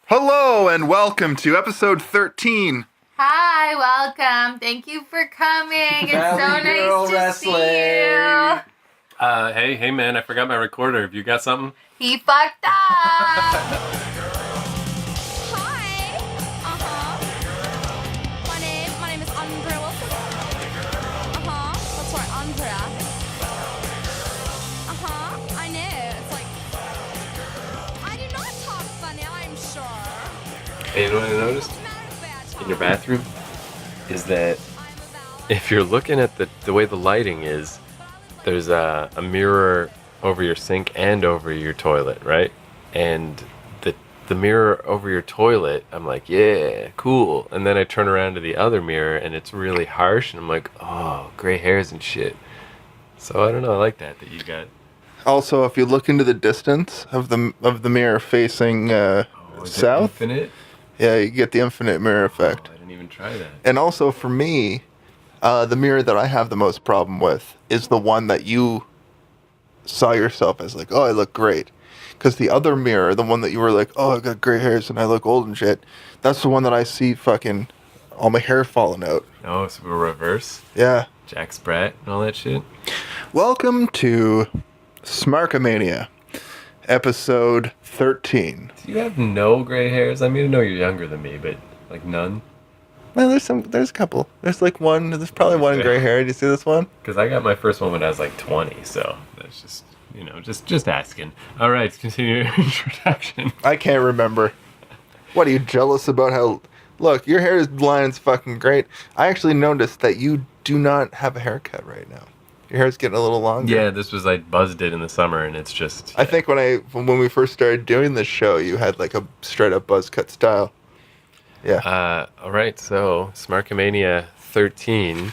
Hello and welcome to episode 13. Hi, welcome. Thank you for coming. It's so nice to see you. Hey man, I forgot my recorder. Have you got something? He fucked up. Hi. My name is Andrea Wilson. That's right, Andrea. I know. It's like I do not talk funny, I'm sure. Hey, you know what I noticed in your bathroom is that if you're looking at the way the lighting is, there's a mirror over your sink and over your toilet, right? And the mirror over your toilet, I'm like, yeah, cool. And then I turn around to the other mirror and it's really harsh and I'm like, oh, gray hairs and shit. So I don't know, I like that you got. Also, if you look into the distance of the mirror facing south, Infinite? yeah, you get the infinite mirror effect. Oh, I didn't even try that. And also for me, the mirror that I have the most problem with is the one that you saw yourself as like, oh, I look great. Because the other mirror, the one that you were like, oh, I got gray hairs and I look old and shit, that's the one that I see fucking all my hair falling out. Oh, so we're reverse? Yeah. Jack Sprat and all that shit? Welcome to Smarkamania, episode 13. Do you have no gray hairs? I mean, I know you're younger than me, but like none? Well, there's a couple. There's like one, there's probably one gray hair. Do you see this one? Because I got my first one when I was like 20, so that's just, just asking. All right, continue your introduction. I can't remember. What, are you jealous about how... Look, your hair line's fucking great. I actually noticed that you do not have a haircut right now. Your hair's getting a little longer. Yeah, this was like buzzed it in the summer, and it's just... Yeah. I think when we first started doing this show, you had like a straight up buzz cut style. Yeah. All right, so Smarkamania 13,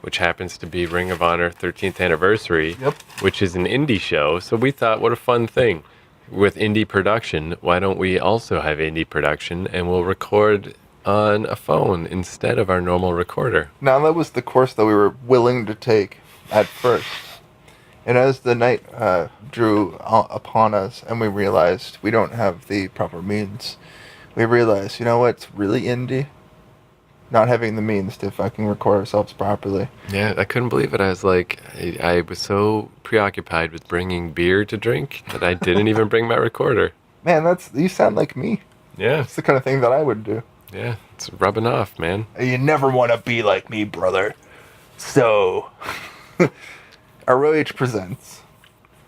which happens to be Ring of Honor 13th anniversary, Yep. which is an indie show. So we thought, what a fun thing. With indie production, why don't we also have indie production, and we'll record on a phone instead of our normal recorder. Now, that was the course that we were willing to take at first. And as the night drew upon us and we realized we don't have the proper means, we realized, you know what's really indie? Not having the means to fucking record ourselves properly. Yeah, I couldn't believe it. I was like, I was so preoccupied with bringing beer to drink that I didn't even bring my recorder. Man, you sound like me. Yeah, It's the kind of thing that I would do. yeah, it's rubbing off, man. You never want to be like me, brother. So, ROH presents.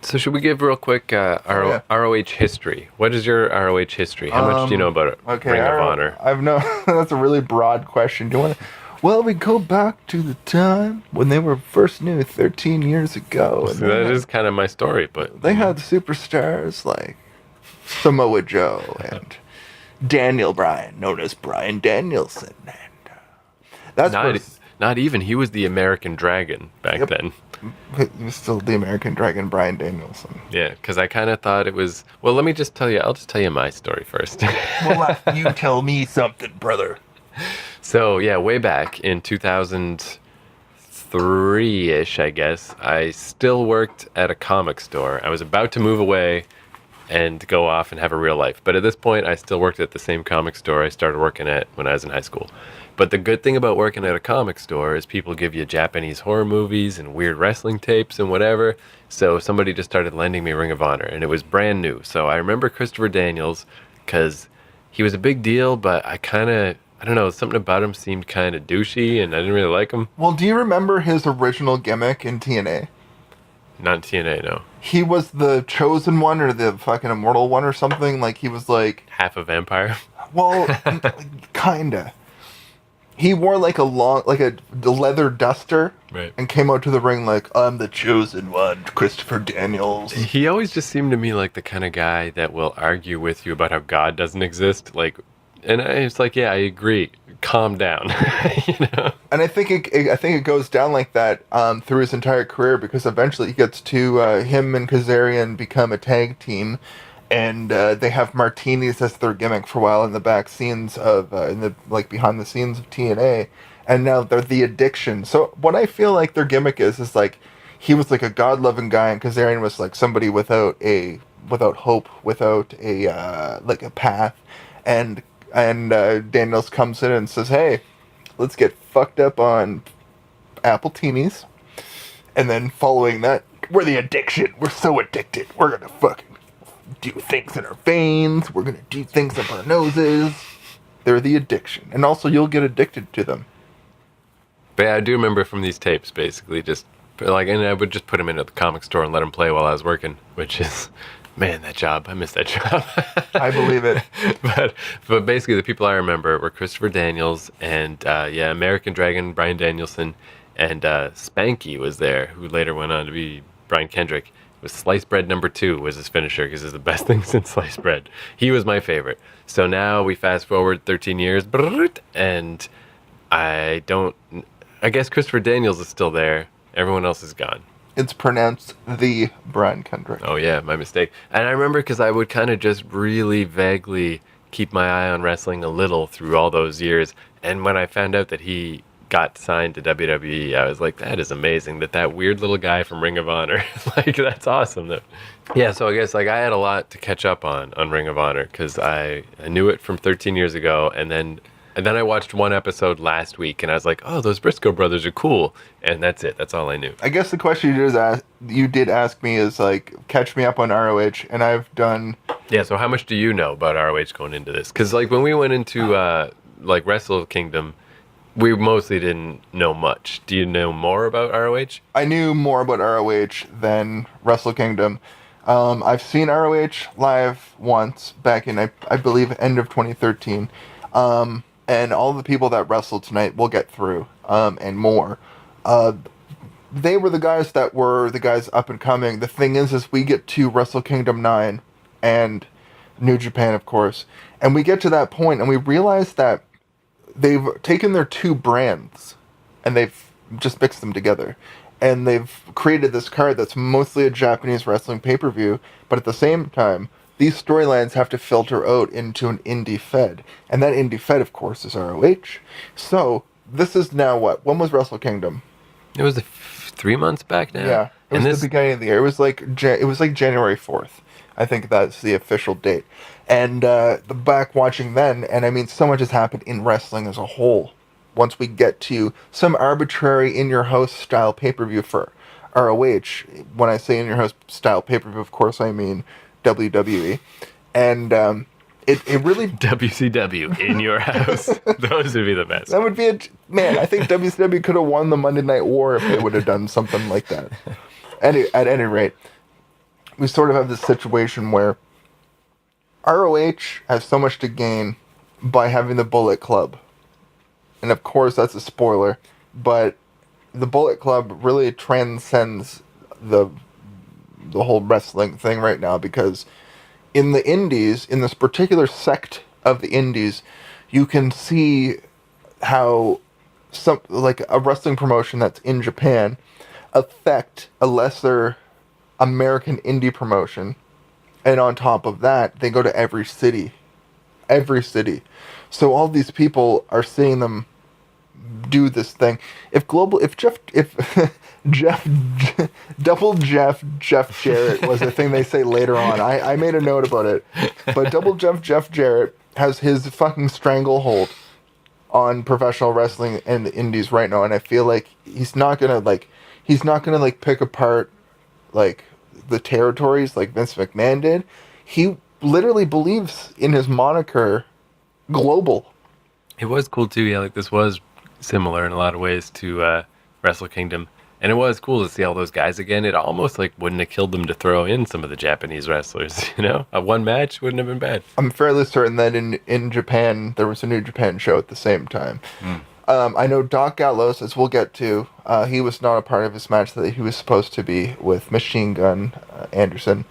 So should we give real quick Yeah. ROH history? What is your ROH history? How much do you know about it? Okay, Ring of Honor? I've no. That's a really broad question. Do you want to? Well, we go back to the time when they were first new 13 years ago. And So that is kind of my story, but they had superstars like Samoa Joe and Daniel Bryan, known as Bryan Danielson. And that's not even. He was the American Dragon back Yep. then. he was still the American Dragon, Bryan Danielson. Yeah, because I kind of thought it was. Well, let me just tell you. I'll just tell you my story first. Well, you tell me something, brother. So yeah, way back in 2003-ish, I guess, I still worked at a comic store. I was about to move away and go off and have a real life. But at this point, I still worked at the same comic store I started working at when I was in high school. But the good thing about working at a comic store is people give you Japanese horror movies and weird wrestling tapes and whatever. So somebody just started lending me Ring of Honor, and it was brand new. So I remember Christopher Daniels because he was a big deal, but I don't know, something about him seemed kind of douchey, and I didn't really like him. Well, do you remember his original gimmick in TNA? Not in TNA, no. He was the chosen one or the fucking immortal one or something. Like, he was like... Half a vampire. Well, kinda. He wore like a leather duster, Right. and came out to the ring like, I'm the chosen one, Christopher Daniels. He always just seemed to me like the kind of guy that will argue with you about how God doesn't exist. And it's like, yeah, I agree. Calm down. And I think it goes down like that through his entire career, because eventually he gets to him and Kazarian become a tag team, and they have martinis as their gimmick for a while in the back scenes of behind the scenes of TNA, and now they're the Addiction. So what I feel like their gimmick is like he was like a God-loving guy, and Kazarian was like somebody without hope, without a path. and Daniels comes in and says, "Hey, let's get fucked up on apple teenies." And then following that, we're the addiction. We're so addicted. We're gonna fucking do things in our veins. We're gonna do things up our noses. They're the addiction. And also, you'll get addicted to them. But yeah, I do remember from these tapes, basically, just like, and I would just put them into the comic store and let them play while I was working, which is, man, that job. I miss that job. I believe it. But basically, the people I remember were Christopher Daniels and, American Dragon, Bryan Danielson, and Spanky was there, who later went on to be Brian Kendrick. It was sliced bread number 2 was his finisher, because it's the best thing since sliced bread. He was my favorite. So now we fast forward 13 years, and I guess Christopher Daniels is still there. Everyone else is gone. It's pronounced the Brian Kendrick. Oh yeah, my mistake. And I remember because I would kind of just really vaguely keep my eye on wrestling a little through all those years. And when I found out that he got signed to WWE, I was like, that is amazing. That weird little guy from Ring of Honor, like, that's awesome. Yeah, so I guess like I had a lot to catch up on Ring of Honor, because I knew it from 13 years ago, and then I watched one episode last week, and I was like, oh, those Briscoe brothers are cool, and that's it. That's all I knew. I guess the question you did ask me is like, catch me up on ROH, and I've done. Yeah. So how much do you know about ROH going into this? Because like when we went into like Wrestle Kingdom, we mostly didn't know much. Do you know more about ROH? I knew more about ROH than Wrestle Kingdom. I've seen ROH live once back in, I believe, end of 2013. And all the people that wrestled tonight we'll get through, and more. They were the guys that were the guys up and coming. The thing is we get to Wrestle Kingdom 9 and New Japan, of course, and we get to that point and we realize that they've taken their 2 brands and they've just mixed them together. And they've created this card that's mostly a Japanese wrestling pay-per-view, but at the same time, these storylines have to filter out into an indie fed. And that indie fed, of course, is ROH. So, this is now what? When was Wrestle Kingdom? It was 3 months back now. Yeah. It was the beginning of the year. It was like January 4th. I think that's the official date. And back watching then, and I mean, so much has happened in wrestling as a whole. Once we get to some arbitrary in-your-house style pay-per-view for ROH, when I say in-your-house style pay-per-view, of course I mean WWE. And it really... WCW in your house. Those would be the best. That would be man, I think WCW could have won the Monday Night War if they would have done something like that. At any rate, we sort of have this situation where ROH has so much to gain by having the Bullet Club. And of course, that's a spoiler, but the Bullet Club really transcends the whole wrestling thing right now, because in the indies, in this particular sect of the indies, you can see how like a wrestling promotion that's in Japan affect a lesser American indie promotion, and on top of that, they go to every city. So all these people are seeing them do this thing. If Jeff Jarrett was a thing they say later on. I made a note about it. But Jeff Jarrett has his fucking stranglehold on professional wrestling and the indies right now, and I feel like he's not gonna pick apart like the territories like Vince McMahon did. He literally believes in his moniker global. It was cool too. Yeah, like this was similar in a lot of ways to Wrestle Kingdom, and it was cool to see all those guys again. It almost like wouldn't have killed them to throw in some of the Japanese wrestlers. You know, a one match wouldn't have been bad. I'm fairly certain that in Japan there was a New Japan show at the same time. I know Doc Gallows, as we'll get to, he was not a part of this match that he was supposed to be with Machine Gun Anderson.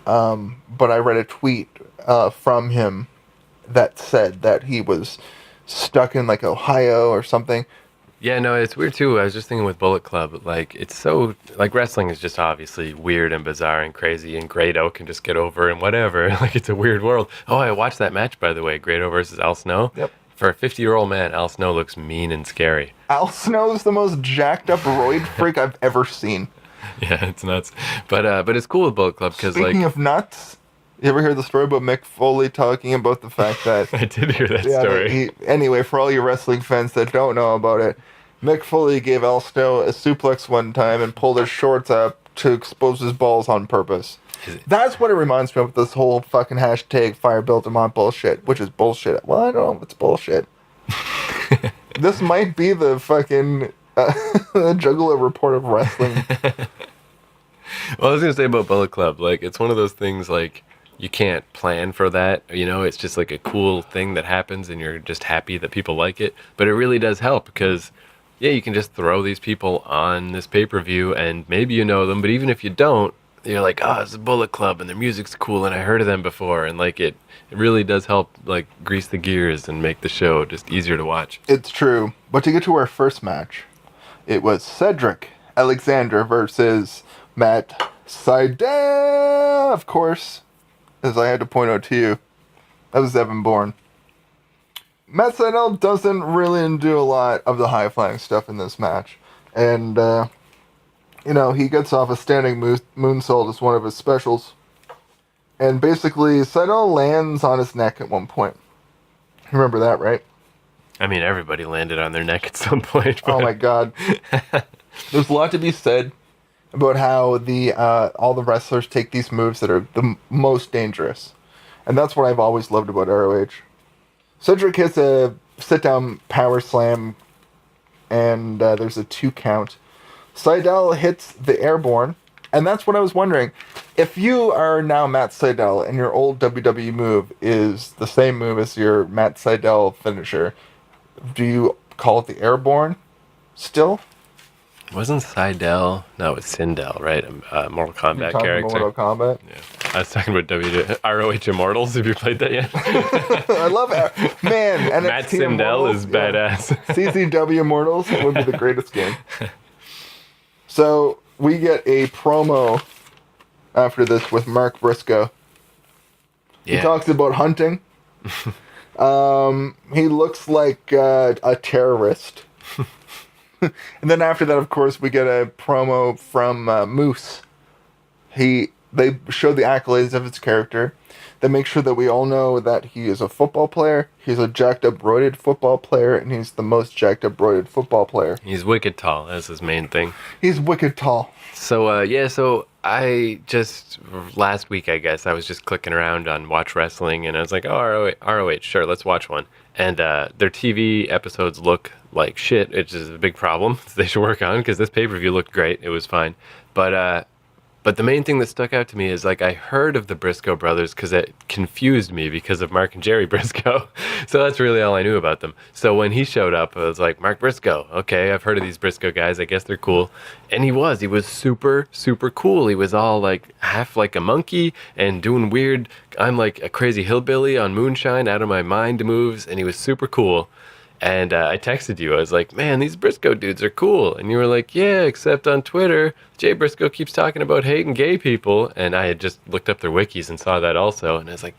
But I read a tweet from him that said that he was stuck in like Ohio or something. Yeah, no, it's weird too. I was just thinking with Bullet Club, like it's so like wrestling is just obviously weird and bizarre and crazy, and Grado can just get over and whatever. Like it's a weird world. Oh, I watched that match, by the way, Grado versus Al Snow. Yep. For a 50-year-old man, Al Snow looks mean and scary. Al Snow's the most jacked up roid freak I've ever seen. Yeah, it's nuts. But it's cool with Bullet Club because like speaking of nuts, You ever hear the story about Mick Foley talking about the fact that... I did hear that story. Anyway, for all you wrestling fans that don't know about it, Mick Foley gave Al Snow a suplex one time and pulled his shorts up to expose his balls on purpose. That's what it reminds me of, this whole fucking hashtag Fire Bill DeMont bullshit, which is bullshit. Well, I don't know, it's bullshit. This might be the fucking Juggalo Report of wrestling. Well, I was going to say about Bullet Club, like, it's one of those things, like, you can't plan for that, you know, it's just like a cool thing that happens and you're just happy that people like it. But it really does help because, yeah, you can just throw these people on this pay-per-view and maybe you know them, but even if you don't, you're like, oh, it's a Bullet Club and their music's cool and I heard of them before. And, like, it really does help, like, grease the gears and make the show just easier to watch. It's true. But to get to our first match, it was Cedric Alexander versus Matt Sydal, of course. As I had to point out to you, that was Evan Bourne. Matt Sydal doesn't really do a lot of the high-flying stuff in this match. And, you know, he gets off a standing moonsault as one of his specials. And basically, Sydal lands on his neck at one point. Remember that, right? I mean, everybody landed on their neck at some point. But... Oh my god. There's a lot to be said about how all the wrestlers take these moves that are the most dangerous. And that's what I've always loved about ROH. Cedric hits a sit-down power slam, and there's a 2 count. Sydal hits the airborne, and that's what I was wondering. If you are now Matt Sydal, and your old WWE move is the same move as your Matt Sydal finisher, do you call it the airborne still? Wasn't Sydal? No, it's Sindel, right? Mortal Kombat character. Mortal Kombat? Yeah. I was talking about ROH Immortals. Have you played that yet? I love it. Man, NXT Matt Sindel Immortals, is badass. CZW Immortals would be the greatest game. So, we get a promo after this with Mark Briscoe. Yeah. He talks about hunting. He looks like a terrorist. And then after that, of course, we get a promo from Moose. They show the accolades of his character. They make sure that we all know that he is a football player. He's a jacked up, roided football player, and he's the most jacked up, roided football player. He's wicked tall. That's his main thing. He's wicked tall. So, so I just, last week, I guess, I was just clicking around on Watch Wrestling, and I was like, oh, ROH, sure, let's watch one. And their TV episodes look like shit, which is a big problem they should work on, because this pay-per-view looked great. It was fine. But the main thing that stuck out to me is, like, I heard of the Briscoe brothers because it confused me because of Mark and Jerry Briscoe. So that's really all I knew about them. So when he showed up, I was like, Mark Briscoe. Okay, I've heard of these Briscoe guys. I guess they're cool. And he was super, super cool. He was all, like, half like a monkey and doing weird, I'm like a crazy hillbilly on moonshine, out of my mind moves. And he was super cool. And I texted you. I was like, man, these Briscoe dudes are cool. And you were like, yeah, except on Twitter, Jay Briscoe keeps talking about hating gay people. And I had just looked up their wikis and saw that also. And I was like,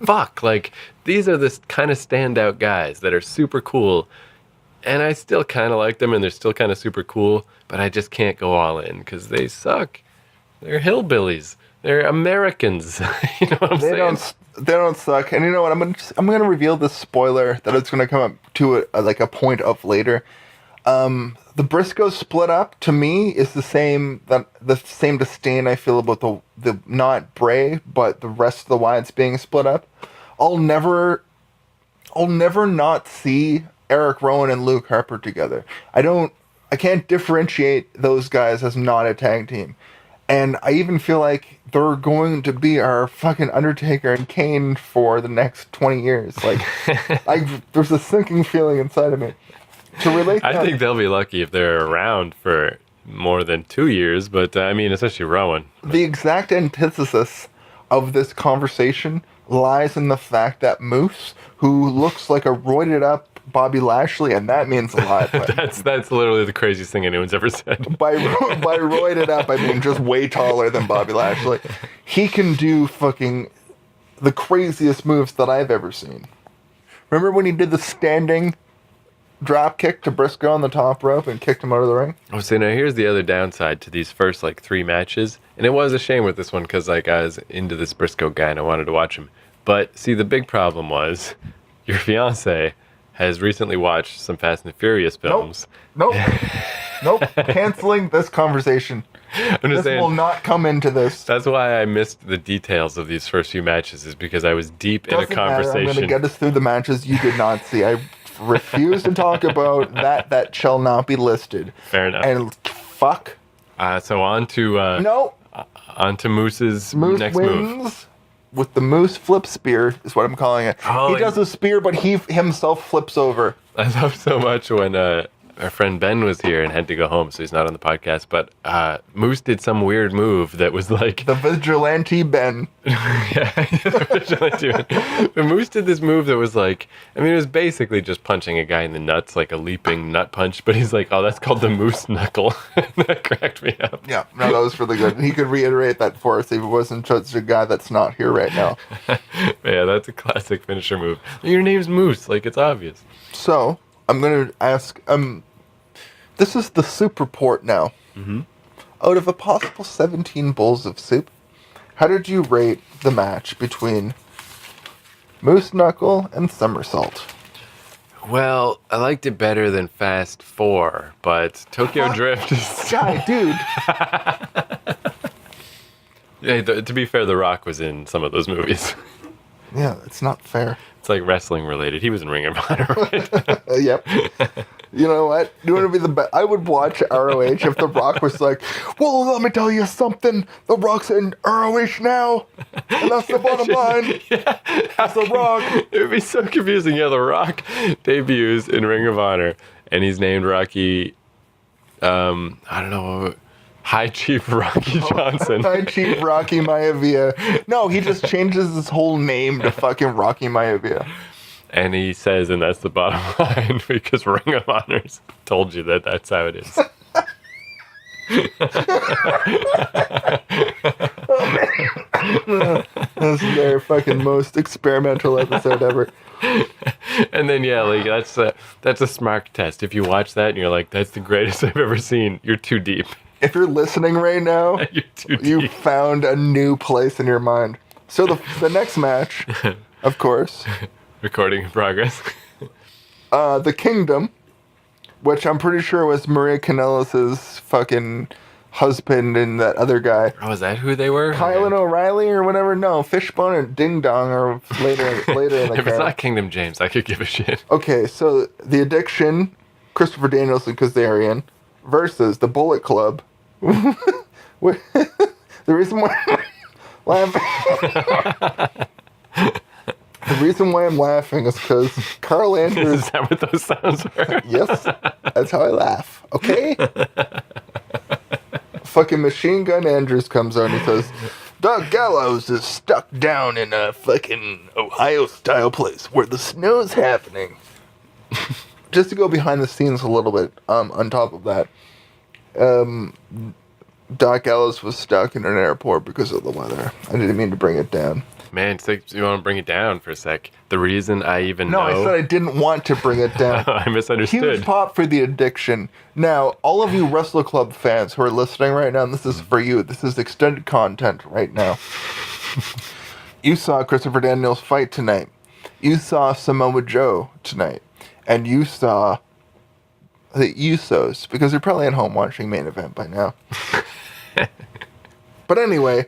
fuck, like, these are the kind of standout guys that are super cool. And I still kind of like them, and they're still kind of super cool. But I just can't go all in because they suck. They're hillbillies. They're Americans. You know what I'm saying? They don't suck. And you know what? I'm gonna reveal this spoiler that it's gonna come up to a point of later. The Briscoes split up to me is the same disdain I feel about the not Bray but the rest of the Wyatts being split up. I'll never not see Eric Rowan and Luke Harper together. I can't differentiate those guys as not a tag team. And I even feel like they're going to be our fucking Undertaker and Kane for the next 20 years. Like, there's a sinking feeling inside of me. To relate I think they'll be lucky if they're around for more than 2 years, but I mean, especially Rowan. The exact antithesis of this conversation lies in the fact that Moose, who looks like a roided up Bobby Lashley, and that means a lot. That's literally the craziest thing anyone's ever said. By roided up, I mean just way taller than Bobby Lashley. He can do fucking the craziest moves that I've ever seen. Remember when he did the standing drop kick to Briscoe on the top rope and kicked him out of the ring. Oh, so now here's the other downside to these first, like, 3 matches. And it was a shame with this one because, like, I was into this Briscoe guy and I wanted to watch him. But, see, the big problem was your fiance has recently watched some Fast and the Furious films. Nope. Canceling this conversation. I'm just This saying, will not come into this. that's why I missed the details of these first few matches, is because I was deep in a Doesn't matter. I'm going conversation. to get us through the matches you did not see. I refuse to talk about that. That shall not be listed. Fair enough. And fuck. So on to No. on to Moose's Moose next wins move. with the Moose flip spear is what I'm calling it. Oh, He does a spear, but he himself flips over. I love so much when our friend Ben was here and had to go home, so he's not on the podcast. But Moose did some weird move that was like The vigilante Ben. the vigilante one. But Moose did this move that was like, I mean, it was basically just punching a guy in the nuts, like a leaping nut punch. But he's like, oh, that's called the Moose knuckle. That cracked me up. Yeah, no, that was really good. He could reiterate that for us if he wasn't such a guy that's not here right now. Yeah, that's a classic finisher move. Your name's Moose, like it's obvious. So, I'm going to ask, this is the soup report now. Mm-hmm. Out of a possible 17 bowls of soup, how did you rate the match between Moose Knuckle and Somersault? Well, I liked it better than Fast 4, but Tokyo Drift is... Guy, dude. Yeah, to be fair, The Rock was in some of those movies. Yeah, it's not fair. It's like wrestling related. He was in Ring of Honor, right? Yep. You know what? You want to be the best? I would watch ROH if The Rock was like, well, let me tell you something. The Rock's in ROH now. And that's the bottom line. Yeah. That's The Rock. It would be so confusing. Yeah, The Rock debuts in Ring of Honor, and he's named Rocky, I don't know, High Chief Rocky Johnson. High Chief Rocky Maivia. No, he just changes his whole name to fucking Rocky Maivia. And he says, and that's the bottom line, because Ring of Honor's told you that that's how it is. This is their fucking most experimental episode ever. And then, yeah, like that's a smart test. If you watch that and you're like, that's the greatest I've ever seen, you're too deep. If you're listening right now, You're too deep. you found a new place in your mind. So the next match, of course, Recording in progress. the Kingdom, which I'm pretty sure was Maria Kanellis' fucking husband and that other guy. Oh, is that who they were? Kylan O'Reilly or whatever? No, Fishbone and Ding Dong are later in the If it's card. not Kingdom James, I could give a shit. Okay, so The Addiction, Christopher Daniels and Kazarian versus the Bullet Club. The reason why the reason why I'm laughing is because Carl Andrews. Is that what those sounds were? Yes, that's how I laugh. Okay. Fucking Machine Gun Andrews comes on and he says, Doug Gallows is stuck down in a fucking Ohio-style place where the snow's happening. Just to go behind the scenes a little bit, on top of that, Doc Gallows was stuck in an airport because of the weather. I didn't mean to bring it down. Man, so you want to bring it down for a sec? The reason I even No, know... I said I didn't want to bring it down. I misunderstood. Huge pop for The Addiction. Now, all of you Wrestle Club fans who are listening right now, and this is for you. This is extended content right now. You saw Christopher Daniels fight tonight. You saw Samoa Joe tonight. And you saw the Usos, because you're probably at home watching Main Event by now. But anyway,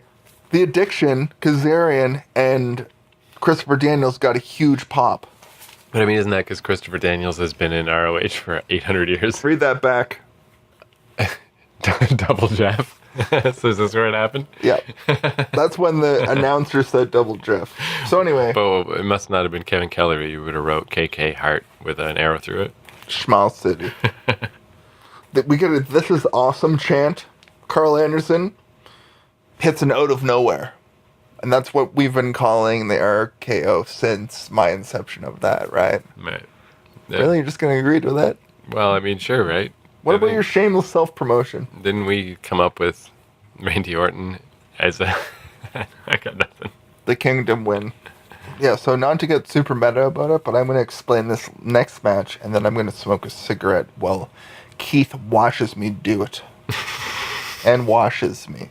The Addiction, Kazarian, and Christopher Daniels got a huge pop. But I mean, isn't that because Christopher Daniels has been in ROH for 800 years? Read that back. Double Jeff. So is this where it happened? Yeah. That's when the announcer said Double Jeff. So anyway, But it must not have been Kevin Kelly. You would have wrote KK Hart with an arrow through it. Schmal City. We get a "This is awesome" chant. Carl Anderson hits an out of nowhere. And that's what we've been calling the RKO since my inception of that, right? Right. Yeah. Really? You're just going to agree to that? Well, I mean, sure, right? What about your shameless self-promotion? Didn't we come up with Randy Orton as a... I got nothing. The Kingdom win. Yeah, so not to get super meta about it, but I'm going to explain this next match, and then I'm going to smoke a cigarette while Keith watches me do it. And washes me.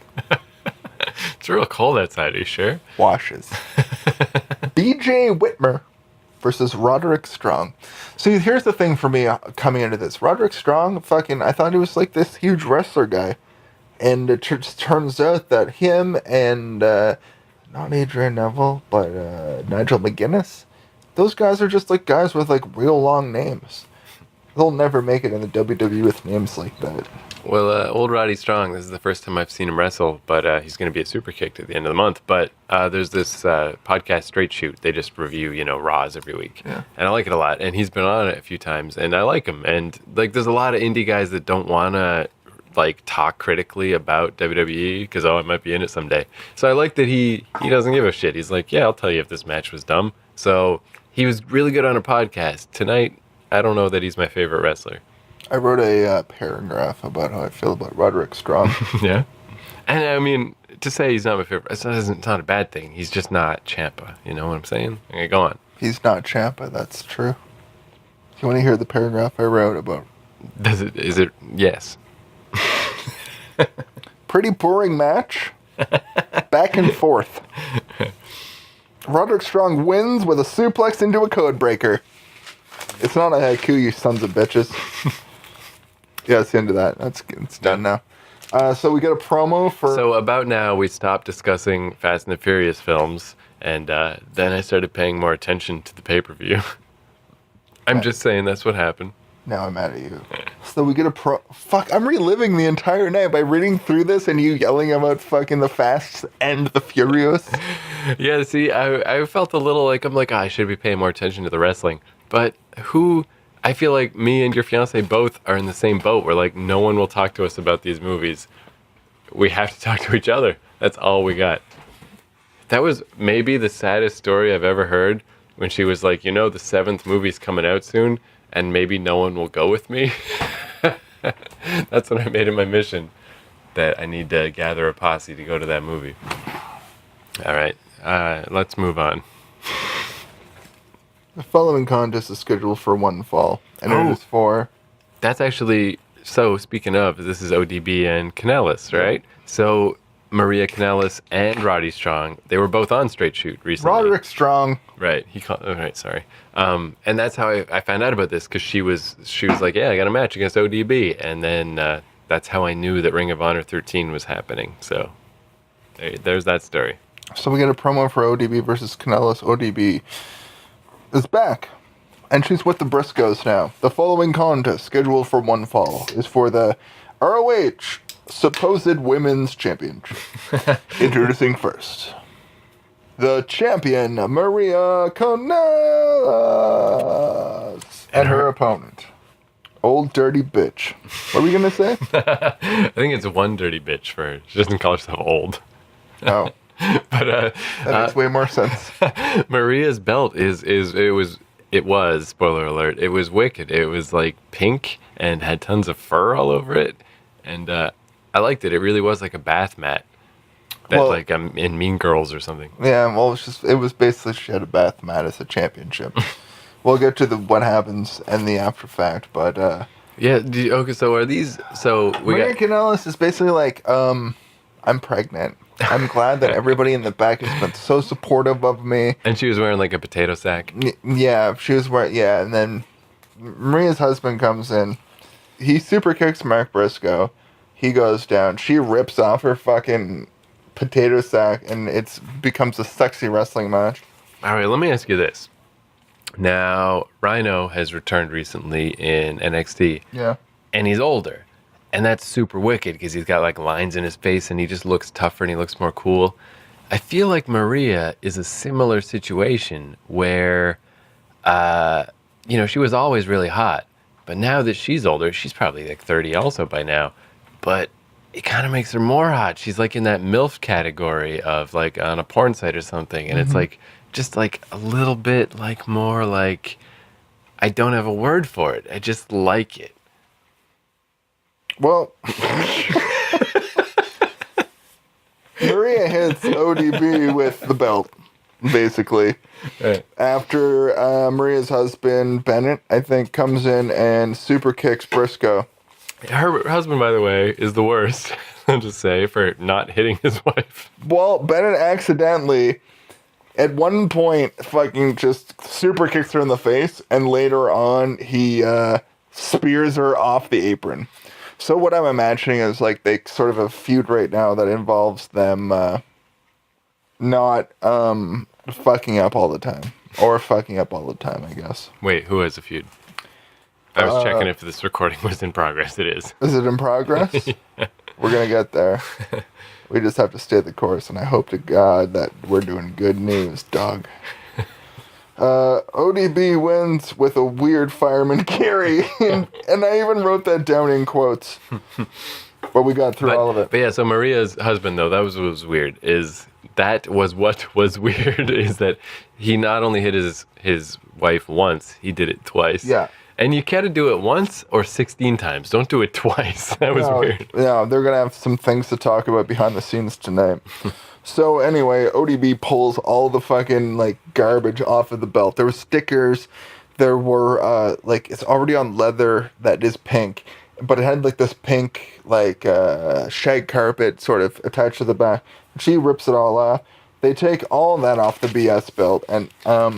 It's real cold outside, are you sure? Washes. BJ Whitmer versus Roderick Strong. See, here's the thing for me coming into this. Roderick Strong, I thought he was like this huge wrestler guy. And it just turns out that him and, not Adrian Neville, but Nigel McGuinness, those guys are just like guys with like real long names. They'll never make it in the WWE with names like that. Well, old Roddy Strong, this is the first time I've seen him wrestle, but he's going to be at Super Kicked at the end of the month. But there's this podcast, Straight Shoot. They just review, Raws every week. Yeah. And I like it a lot. And he's been on it a few times, and I like him. And, there's a lot of indie guys that don't want to, talk critically about WWE because, I might be in it someday. So I like that he doesn't give a shit. He's like, yeah, I'll tell you if this match was dumb. So he was really good on a podcast. Tonight, I don't know that he's my favorite wrestler. I wrote a paragraph about how I feel about Roderick Strong. Yeah. And I mean, to say he's not my favorite, it's not a bad thing. He's just not Ciampa. You know what I'm saying? Okay, go on. He's not Ciampa, that's true. You want to hear the paragraph I wrote about? Is it? Yes. Pretty boring match. Back and forth. Roderick Strong wins with a suplex into a code breaker. It's not a haiku, you sons of bitches. Yeah, it's the end of that. It's done now. So we get a promo for... So about now, we stopped discussing Fast and the Furious films, and then I started paying more attention to the pay-per-view. I'm just saying that's what happened. Now I'm mad at you. So we get a Fuck, I'm reliving the entire night by reading through this and you yelling about fucking the Fast and the Furious. Yeah, see, I felt a little like, I should be paying more attention to the wrestling. But I feel like me and your fiance both are in the same boat. We're like, no one will talk to us about these movies. We have to talk to each other. That's all we got. That was maybe the saddest story I've ever heard when she was like, the 7th movie's coming out soon. And maybe no one will go with me. That's what I made it my mission. That I need to gather a posse to go to that movie. All right. Let's move on. The following contest is scheduled for one fall. And it is for... That's actually... So, speaking of, this is ODB and Kanellis, right? Yeah. So, Maria Kanellis and Roddy Strong, they were both on Straight Shoot recently. Roderick Strong. Right. Right, sorry. And that's how I found out about this, because she was like, yeah, I got a match against ODB. And then that's how I knew that Ring of Honor 13 was happening. So there's that story. So we get a promo for ODB versus Kanellis. ODB is back. And she's with the Briscoes now. The following contest, scheduled for one fall, is for the ROH supposed women's championship. Introducing first, the champion, Maria Kanellis, and her opponent, old dirty bitch. What were we going to say? I think it's one dirty bitch for her. She doesn't call herself old. Oh. But that makes way more sense. Maria's belt it was, spoiler alert, it was wicked. It was like pink and had tons of fur all over it. And I liked it. It really was like a bath mat. That in Mean Girls or something. Yeah, well, it was basically she had a bath mat as a championship. We'll get to what happens and the after fact, but yeah. Okay, so are these? So Maria Kanellis is basically like, I'm pregnant. I'm glad that everybody in the back has been so supportive of me. And she was wearing like a potato sack. Yeah, she was wearing. Yeah, and then Maria's husband comes in. He super kicks Mark Briscoe. He goes down. She rips off her fucking potato sack, and it becomes a sexy wrestling match. All right, let me ask you this. Now, Rhino has returned recently in NXT. Yeah. And he's older. And that's super wicked because he's got like lines in his face and he just looks tougher and he looks more cool. I feel like Maria is a similar situation where, she was always really hot. But now that she's older, she's probably like 30 also by now. But it kind of makes her more hot. She's like in that MILF category of like on a porn site or something. And it's like, just like a little bit like more like, I don't have a word for it. I just like it. Well, Maria hits ODB with the belt. basically. Right. After Maria's husband, Bennett, I think, comes in and super kicks Briscoe. Her husband, by the way, is the worst. I'll just say, for not hitting his wife. Well, Bennett accidentally, at one point, fucking just super kicks her in the face, and later on, he spears her off the apron. So what I'm imagining is, like, they sort of a feud right now that involves them not fucking up all the time. Or fucking up all the time, I guess. Wait, who has a feud? I was checking if this recording was in progress. It is. Is it in progress? Yeah. We're going to get there. We just have to stay the course, and I hope to God that we're doing good news, dog. ODB wins with a weird fireman carry, and I even wrote that down in quotes. But we got through all of it. But yeah, so Maria's husband, though, that was what was weird, is that was what was weird, is that he not only hit his wife once, he did it twice. Yeah. And you gotta do it once or 16 times. Don't do it twice. That was weird. No, they're going to have some things to talk about behind the scenes tonight. So anyway, ODB pulls all the fucking, like, garbage off of the belt. There were stickers. There were, like, it's already on leather that is pink. But it had, like, this pink, like, shag carpet sort of attached to the back. She rips it all off. They take all that off the BS belt, and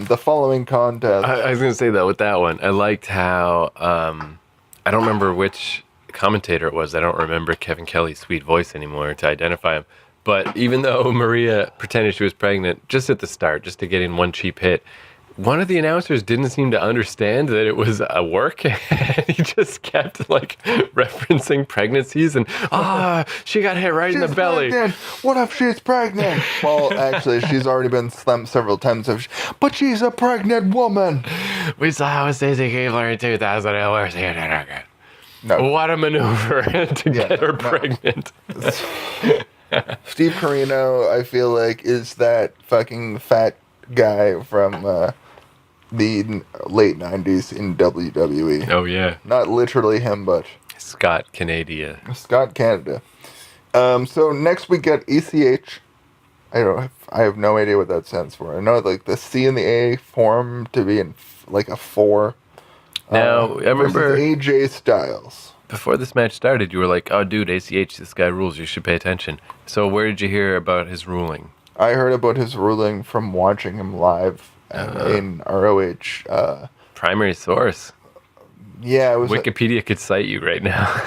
the following contest... I was going to say that with that one. I liked how, I don't remember which commentator it was. I don't remember Kevin Kelly's sweet voice anymore to identify him. But even though Maria pretended she was pregnant just at the start, just to get in one cheap hit, one of the announcers didn't seem to understand that it was a work. He just kept, like, referencing pregnancies and, she got hit right in the belly. Pregnant. What if she's pregnant? Well, actually, she's already been slumped several times. But she's a pregnant woman. We saw how Stacey Keebler in 2000. No. What a maneuver to get her pregnant. Steve Corino, I feel like, is that fucking fat guy from the late 90s in WWE. Oh, yeah. Not literally him, but... Scott Canada. Scott Canada. So next we get ECH. I have no idea what that stands for. I know, like, the C and the A form to be in, like, a 4. Now, I remember... AJ Styles. Before this match started, you were like, oh, dude, ACH, this guy rules. You should pay attention. So where did you hear about his ruling? I heard about his ruling from watching him live in ROH. Primary source. Yeah, it was... Wikipedia could cite you right now.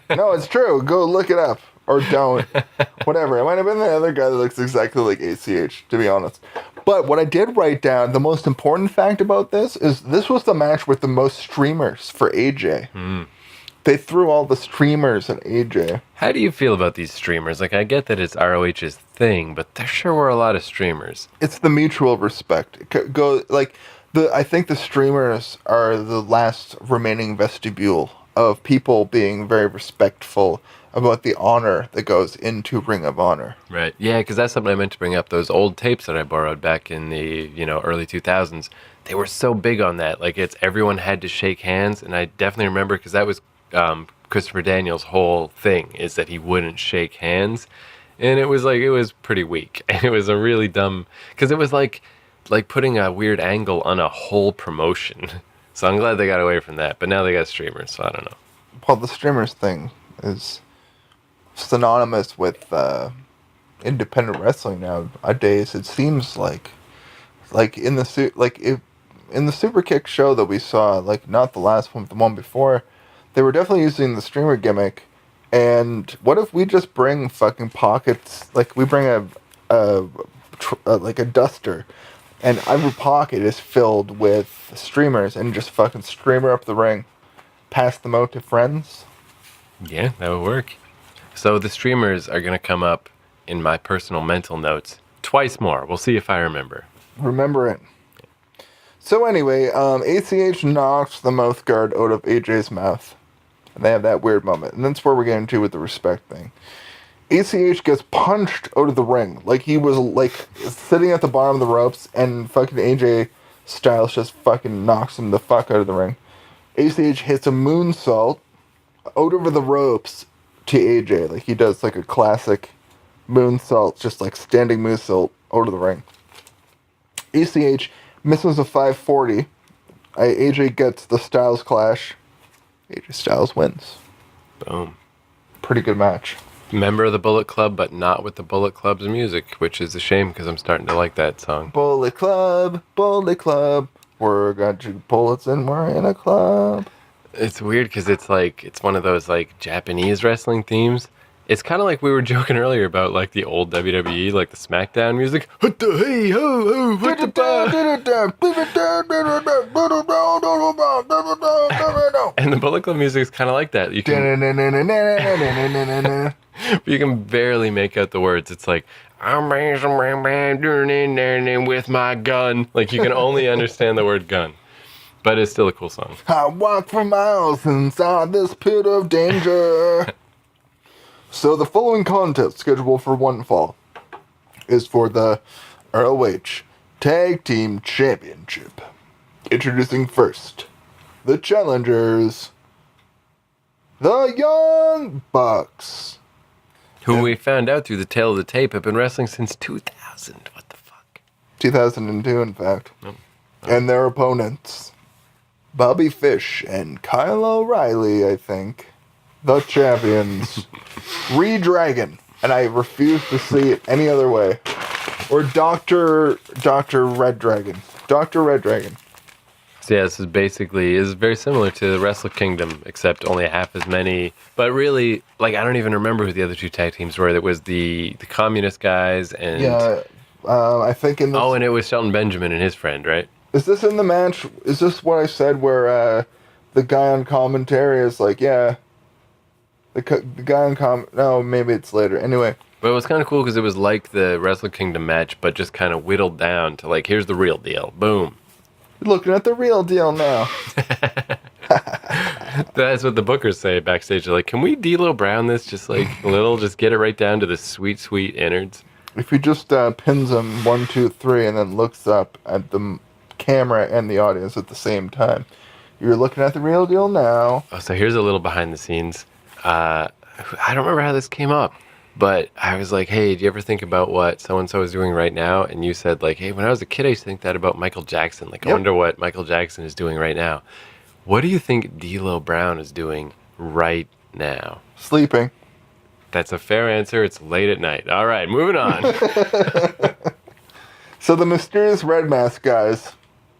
No, it's true. Go look it up. Or don't. Whatever. It might have been the other guy that looks exactly like ACH, to be honest. But what I did write down, the most important fact about this, is this was the match with the most streamers for AJ. They threw all the streamers at AJ. How do you feel about these streamers? Like, I get that it's ROH's thing, but there sure were a lot of streamers. It's the mutual respect. I think the streamers are the last remaining vestibule of people being very respectful about the honor that goes into Ring of Honor. Right. Yeah, because that's something I meant to bring up. Those old tapes that I borrowed back in the, early 2000s, they were so big on that. Like, everyone had to shake hands, and I definitely remember, because that was Christopher Daniels' whole thing, is that he wouldn't shake hands. And it was pretty weak. And it was a really dumb, because it was like putting a weird angle on a whole promotion. So I'm glad they got away from that. But now they got streamers, so I don't know. Well, the streamers thing is synonymous with independent wrestling nowadays. It seems like in the Super Kick show that we saw, like, not the last one, but the one before, they were definitely using the streamer gimmick. And what if we just bring fucking pockets, like, we bring a duster, and every pocket is filled with streamers, and just fucking streamer up the ring, pass them out to friends. Yeah, that would work. So the streamers are going to come up in my personal mental notes twice more. We'll see if I remember. Remember it. So anyway, ACH knocks the mouth guard out of AJ's mouth. And they have that weird moment. And that's where we're getting to with the respect thing. ACH gets punched out of the ring. Like he was, like, sitting at the bottom of the ropes, and fucking AJ Styles just fucking knocks him the fuck out of the ring. ACH hits a moonsault out over the ropes to AJ. Like, he does, like, a classic moonsault, just, like, standing moonsault out of the ring. ACH misses a 540. AJ gets the Styles Clash. AJ Styles wins. Boom. Pretty good match. Member of the Bullet Club, but not with the Bullet Club's music, which is a shame because I'm starting to like that song. Bullet Club, we're got you bullets and we're in a club. It's weird because it's one of those like Japanese wrestling themes. It's kind of like we were joking earlier about like the old WWE, like the SmackDown music. Hey ho ho, and the Bullet Club music is kind of like that. You can barely make out the words. It's like I'm with my gun. Like you can only understand the word gun, but it's still a cool song. I walk for miles inside this pit of danger. So the following contest scheduled for one fall is for the ROH Tag Team Championship. Introducing first, the challengers, the Young Bucks. Who we found out through the tale of the tape have been wrestling since 2000. What the fuck? 2002, in fact. Oh. And their opponents, Bobby Fish and Kyle O'Reilly, I think. The champions. Redragon. And I refuse to see it any other way. Or Dr. Red Dragon. Dr. Red Dragon. So yeah, this is very similar to the Wrestle Kingdom, except only half as many. But really, like I don't even remember who the other two tag teams were. It was the communist guys and I think in this. Oh, and it was Shelton Benjamin and his friend, right? Is this in the match? Is this what I said where the guy on commentary is like, yeah, the guy on no, maybe it's later. Anyway. But it was kind of cool because it was like the Wrestle Kingdom match, but just kind of whittled down to like, here's the real deal. Boom. You're looking at the real deal now. That's what the bookers say backstage. They're like, can we D'Lo Brown this just like a little? Just get it right down to the sweet, sweet innards. If he just pins him 1, 2, 3 and then looks up at the camera and the audience at the same time, you're looking at the real deal now. Oh, so here's a little behind the scenes. I don't remember how this came up, but I was like, hey, do you ever think about what so-and-so is doing right now? And you said like, hey, when I was a kid, I used to think that about Michael Jackson. Like, I wonder what Michael Jackson is doing right now. What do you think D'Lo Brown is doing right now? Sleeping. That's a fair answer. It's late at night. All right, moving on. So the mysterious red mask guys.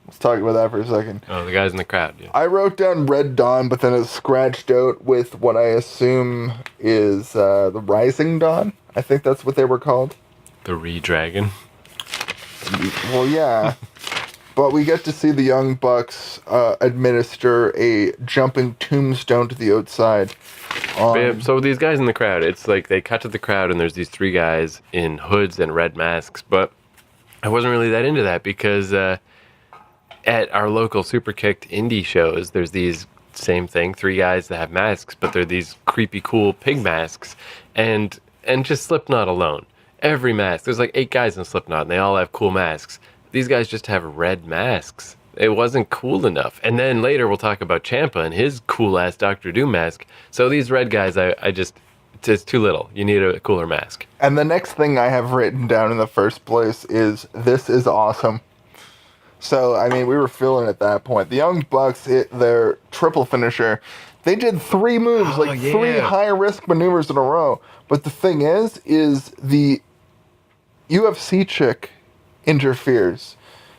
Let's talk about that for a second. Oh, the guys in the crowd. Yeah. I wrote down Red Dawn, but then it's scratched out with what I assume is the Rising Dawn. I think that's what they were called. The Redragon. Well, yeah. But we get to see the Young Bucks administer a jumping tombstone to the outside. So these guys in the crowd, it's like they cut to the crowd and there's these three guys in hoods and red masks. But I wasn't really that into that because at our local Super Kicked indie shows, there's these same thing, three guys that have masks, but they're these creepy, cool pig masks. And just Slipknot alone. Every mask, there's like 8 guys in Slipknot and they all have cool masks. These guys just have red masks. It wasn't cool enough. And then later we'll talk about Ciampa and his cool-ass Dr. Doom mask. So these red guys, it's too little. You need a cooler mask. And the next thing I have written down in the first place is, this is awesome. So, I mean, we were feeling it at that point. The Young Bucks hit their triple finisher. They did 3 moves, 3 high-risk maneuvers in a row. But the thing is the UFC chick interferes.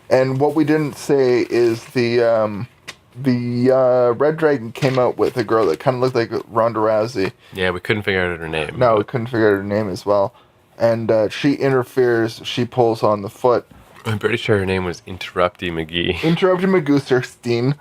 And what we didn't say is the Red Dragon came out with a girl that kind of looked like Ronda Rousey. Yeah, we couldn't figure out her name. No, we couldn't figure out her name as well. And she interferes. She pulls on the foot. I'm pretty sure her name was Interrupty McGee. Interrupty McGoosterstein.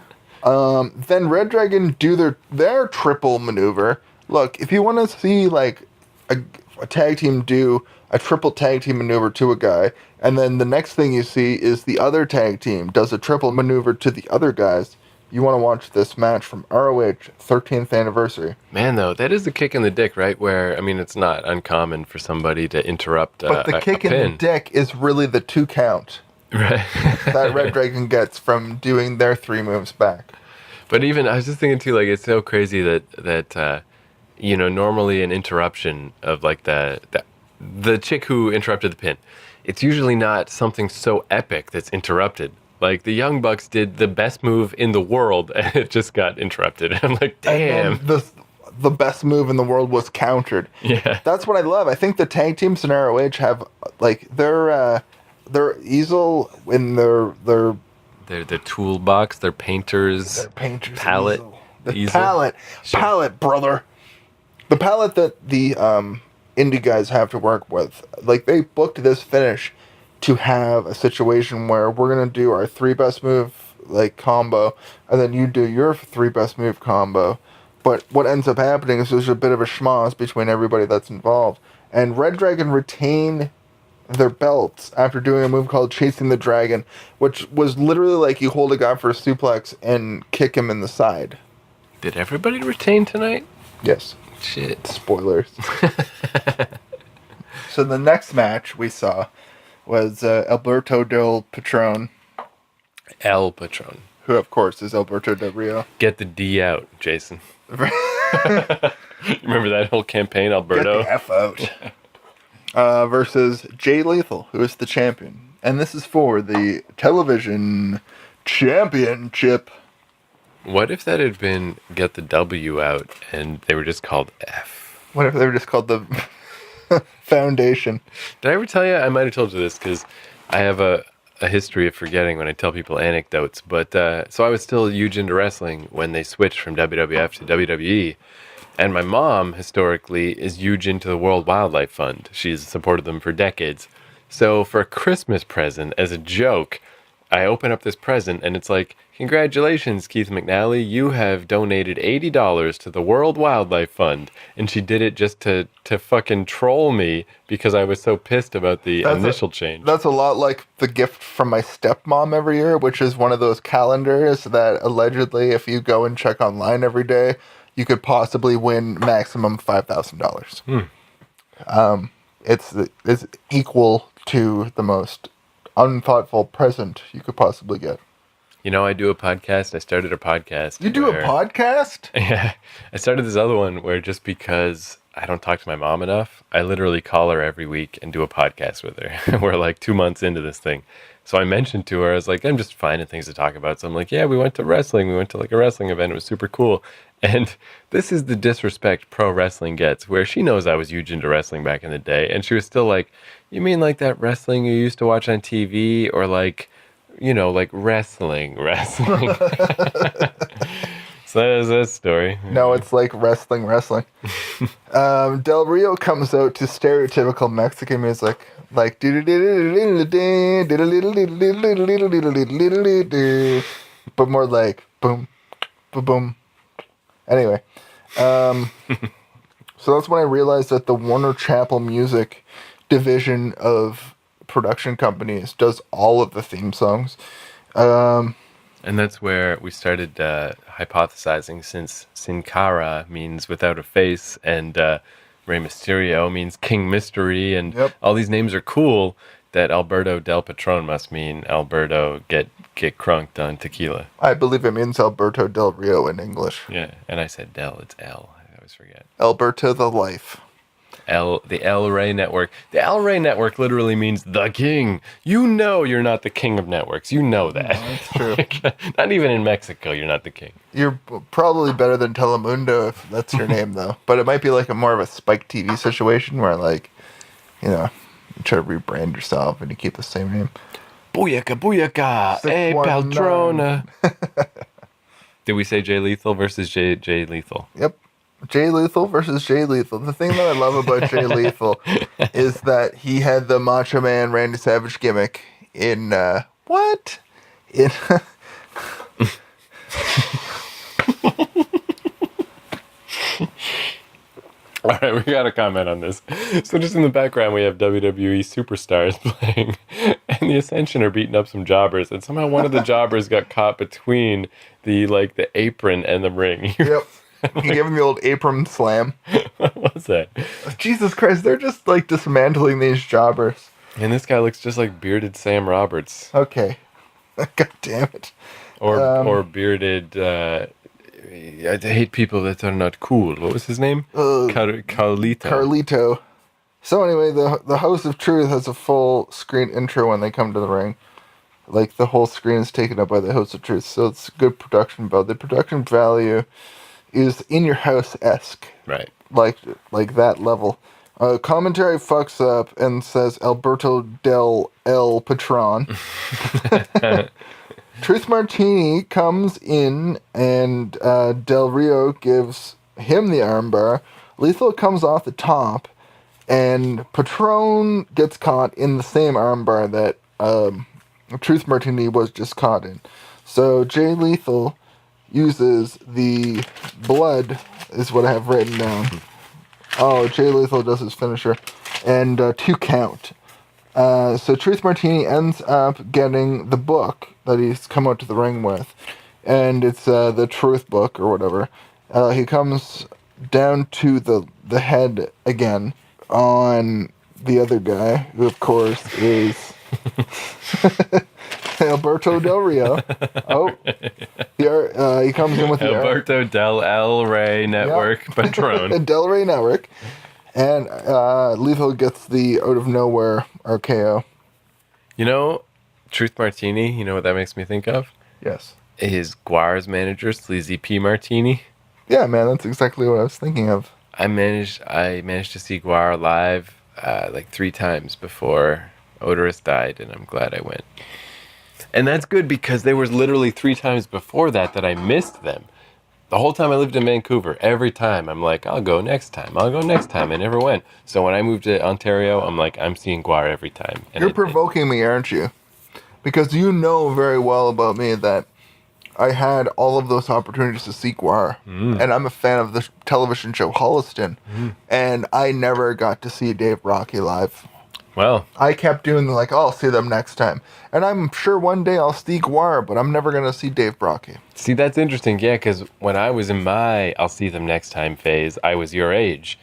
Then Red Dragon do their triple maneuver. Look, if you want to see like a tag team do a triple tag team maneuver to a guy, and then the next thing you see is the other tag team does a triple maneuver to the other guys, you want to watch this match from ROH 13th anniversary. Man, though, that is a kick in the dick, right? Where, I mean, it's not uncommon for somebody to interrupt but the kick in the dick is really the 2 count. Right. that Red Dragon gets from doing their 3 moves back. But even, I was just thinking too, like, it's so crazy that normally an interruption of like the chick who interrupted the pin it's usually not something so epic that's interrupted. Like the Young Bucks did the best move in the world, and it just got interrupted. I'm like, damn. And then the best move in the world was countered. Yeah. That's what I love. I think the tag teams in ROH have like their easel in their Their toolbox, their painters, palette. Palette, brother. The palette that the indie guys have to work with. Like they booked this finish to have a situation where we're gonna do our 3 best move like combo, and then you do your 3 best move combo. But what ends up happening is there's a bit of a schmoz between everybody that's involved. And Red Dragon retain their belts after doing a move called Chasing the Dragon, which was literally like you hold a guy for a suplex and kick him in the side. Did everybody retain tonight? Yes. Shit. Spoilers. So the next match we saw was Alberto Del Patron, El Patron. who of course is Alberto Del Rio. Get the D out, Jason. Remember that whole campaign, Alberto? Get the F out. Versus Jay Lethal, who is the champion. And this is for the television championship. What if that had been Get the W out and they were just called F? What if they were just called the Foundation? Did I ever tell you? I might have told you this because I have a history of forgetting when I tell people anecdotes. But so I was still huge into wrestling when they switched from WWF to WWE. And my mom, historically, is huge into the World Wildlife Fund. She's supported them for decades. So for a Christmas present, as a joke, I open up this present and it's like, congratulations, Keith McNally, you have donated $80 to the World Wildlife Fund. And she did it just to fucking troll me because I was so pissed about the initial change. That's a lot like the gift from my stepmom every year, which is one of those calendars that allegedly, if you go and check online every day, you could possibly win maximum $5,000. It's equal to the most unthoughtful present you could possibly get. You know, I do a podcast. I started a podcast. You do a podcast? Yeah. I started this other one where just because I don't talk to my mom enough, I literally call her every week and do a podcast with her. We're like 2 months into this thing. So I mentioned to her, I was like, I'm just finding things to talk about. So I'm like, yeah, we went to wrestling. We went to like a wrestling event. It was super cool. And this is the disrespect pro wrestling gets, where she knows I was huge into wrestling back in the day. And she was still like, you mean like that wrestling you used to watch on TV, or like, you know, like wrestling. So that is that story. No, it's like wrestling. Del Rio comes out to stereotypical Mexican music, like but more like boom, boom, boom. Anyway, so that's when I realized that the Warner Chappell Music division of production companies does all of the theme songs. And that's where we started hypothesizing, since Sin Cara means without a face, and Rey Mysterio means King Mystery, and all these names are cool, that Alberto Del Patron must mean Alberto get crunked on tequila. I believe it means Alberto Del Rio in English. Yeah, and I said Del, it's L. I always forget. Alberto the Life. The El Rey Network. The El Rey Network literally means the king. You know you're not the king of networks. You know that. No, that's true. Not even in Mexico, you're not the king. You're probably better than Telemundo if that's your name, though. But it might be like a more of a Spike TV situation where, like, you know, you try to rebrand yourself and you keep the same name. Booyaka, booyaka, hey, Paltrona. Did we say Jay Lethal versus Jay Lethal? Yep. Jay Lethal versus Jay Lethal. The thing that I love about Jay Lethal is that he had the Macho Man Randy Savage gimmick in, what? In... All right, we got to comment on this. So just in the background, we have WWE superstars playing, and the Ascension are beating up some jobbers, and somehow one of the jobbers got caught between the apron and the ring. Yep. He gave him the old apron slam. What was that? Jesus Christ, they're just like dismantling these jobbers. And this guy looks just like bearded Sam Roberts. Okay. God damn it. Or bearded, I hate people that are not cool. What was his name? Carlito. Carlito. So anyway, the House of Truth has a full screen intro when they come to the ring. Like, the whole screen is taken up by the House of Truth, so it's good production value. The production value is in your house-esque. Right. Like that level. Commentary fucks up and says Alberto Del El Patron. Truth Martini comes in and Del Rio gives him the armbar. Lethal comes off the top and Patron gets caught in the same armbar that Truth Martini was just caught in. So Jay Lethal uses the blood, is what I have written down. Oh, Jay Lethal does his finisher. And 2 count. So Truth Martini ends up getting the book that he's come out to the ring with. And it's the Truth book or whatever. He comes down to the head again on the other guy, who of course is Alberto Del Rio. Oh, he comes in with the Alberto Del El Rey Network Patron. Del Rey Network. And Lethal gets the out of nowhere RKO. You know, Truth Martini, you know what that makes me think of? Yes. Is Guar's manager, Sleazy P Martini. Yeah, man, that's exactly what I was thinking of. I managed to see Guar live like 3 times before Odorous died, and I'm glad I went. And that's good because there was literally 3 times before that I missed them. The whole time I lived in Vancouver, every time I'm like, I'll go next time. I never went. So when I moved to Ontario, I'm like, I'm seeing Guar every time. And You're provoking me, aren't you? Because you know very well about me that I had all of those opportunities to see Guar. And I'm a fan of the television show Holliston. And I never got to see Dave Rocky live. Well, I kept doing like, oh, I'll see them next time. And I'm sure one day I'll see Guar, but I'm never going to see Dave Brocky. See, that's interesting, yeah, because when I was in my I'll see them next time phase, I was your age.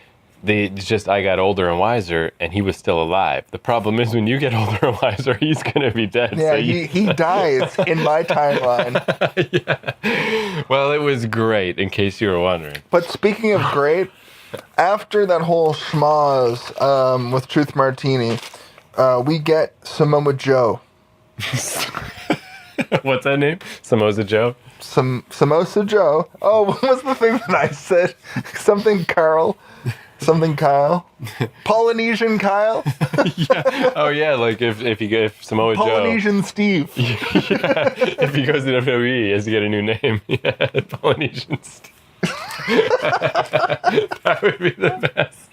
I got older and wiser, and he was still alive. The problem is when you get older and wiser, he's going to be dead. Yeah, so he dies in my timeline. Yeah. Well, it was great, in case you were wondering. But speaking of great, after that whole schmoz with Truth Martini, we get Samoa Joe. What's that name? Samoa Joe? Samosa Joe. Oh, what was the thing that I said? Something Carl. Something Kyle. Polynesian Kyle. Yeah. Oh yeah, like if Samoa Polynesian Steve. Yeah. If he goes to WWE, he has to get a new name. Yeah, Polynesian Steve. That would be the best.